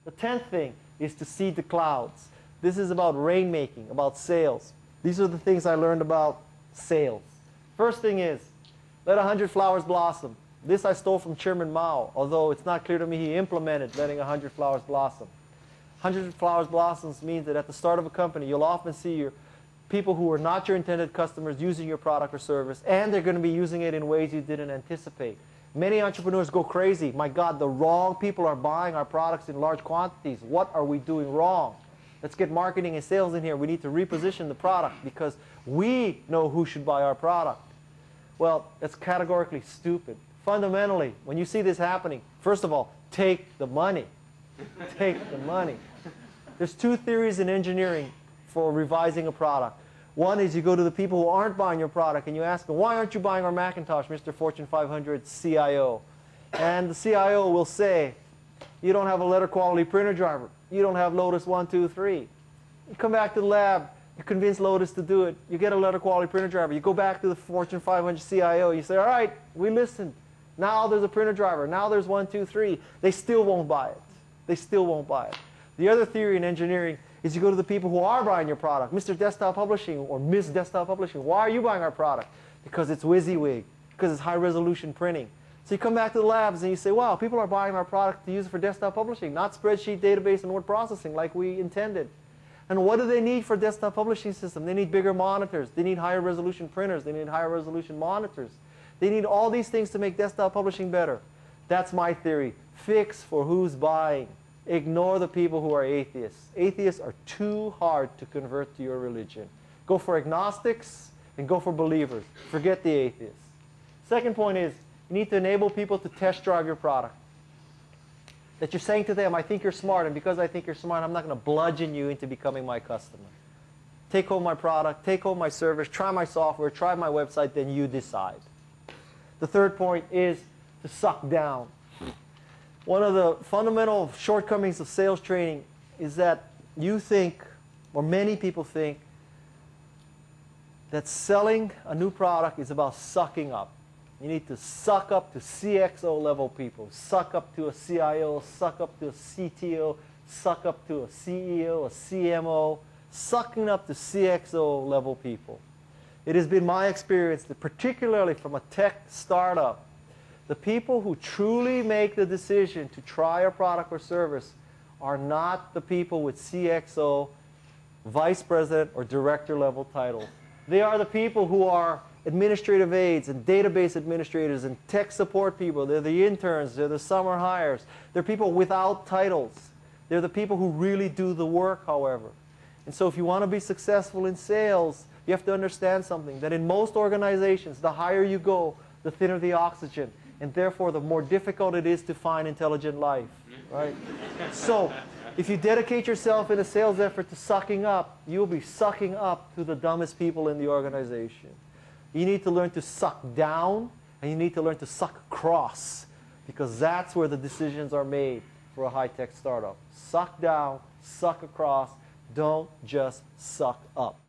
The 10th thing is to seed the clouds. This is about rainmaking, about sales. These are the things I learned about sales. First thing is, let 100 flowers blossom. This I stole from Chairman Mao, although it's not clear to me he implemented letting 100 flowers blossom. 100 flowers blossoms means that at the start of a company, you'll often see your people who are not your intended customers using your product or service, and they're going to be using it in ways you didn't anticipate. Many entrepreneurs go crazy. My God, the wrong people are buying our products in large quantities. What are we doing wrong? Let's get marketing and sales in here. We need to reposition the product because we know who should buy our product. Well, that's categorically stupid. Fundamentally, when you see this happening, first of all, take the money. Take the money. There's two theories in engineering for revising a product. One is you go to the people who aren't buying your product and you ask them, why aren't you buying our Macintosh, Mr. Fortune 500 CIO? And the CIO will say, you don't have a letter quality printer driver. You don't have Lotus 1, 2, 3. You come back to the lab. You convince Lotus to do it. You get a letter quality printer driver. You go back to the Fortune 500 CIO. You say, all right, we listened. Now there's a printer driver. Now there's 1, 2, 3. They still won't buy it. They still won't buy it. The other theory in engineering is you go to the people who are buying your product, Mr. Desktop Publishing or Ms. Desktop Publishing. Why are you buying our product? Because it's WYSIWYG, because it's high-resolution printing. So you come back to the labs and you say, wow, people are buying our product to use it for desktop publishing, not spreadsheet, database, and word processing like we intended. And what do they need for desktop publishing system? They need bigger monitors. They need higher resolution printers. They need higher resolution monitors. They need all these things to make desktop publishing better. That's my theory. Fix for who's buying. Ignore the people who are atheists. Atheists are too hard to convert to your religion. Go for agnostics and go for believers. Forget the atheists. Second point is, you need to enable people to test drive your product. That you're saying to them, I think you're smart, and because I think you're smart, I'm not going to bludgeon you into becoming my customer. Take home my product, take home my service, try my software, try my website, then you decide. The third point is to suck down. One of the fundamental shortcomings of sales training is that you think, or many people think, that selling a new product is about sucking up. You need to suck up to CXO level people, suck up to a CIO, suck up to a CTO, suck up to a CEO, a CMO, sucking up to CXO level people. It has been my experience that particularly from a tech startup, the people who truly make the decision to try a product or service are not the people with CXO, vice president, or director level titles. They are the people who are administrative aides and database administrators and tech support people. They're the interns. They're the summer hires. They're people without titles. They're the people who really do the work, however. And so if you want to be successful in sales, you have to understand something, that in most organizations, the higher you go, the thinner the oxygen. And therefore, the more difficult it is to find intelligent life. Right? So if you dedicate yourself in a sales effort to sucking up, you'll be sucking up to the dumbest people in the organization. You need to learn to suck down, and you need to learn to suck across, because that's where the decisions are made for a high-tech startup. Suck down, suck across, don't just suck up.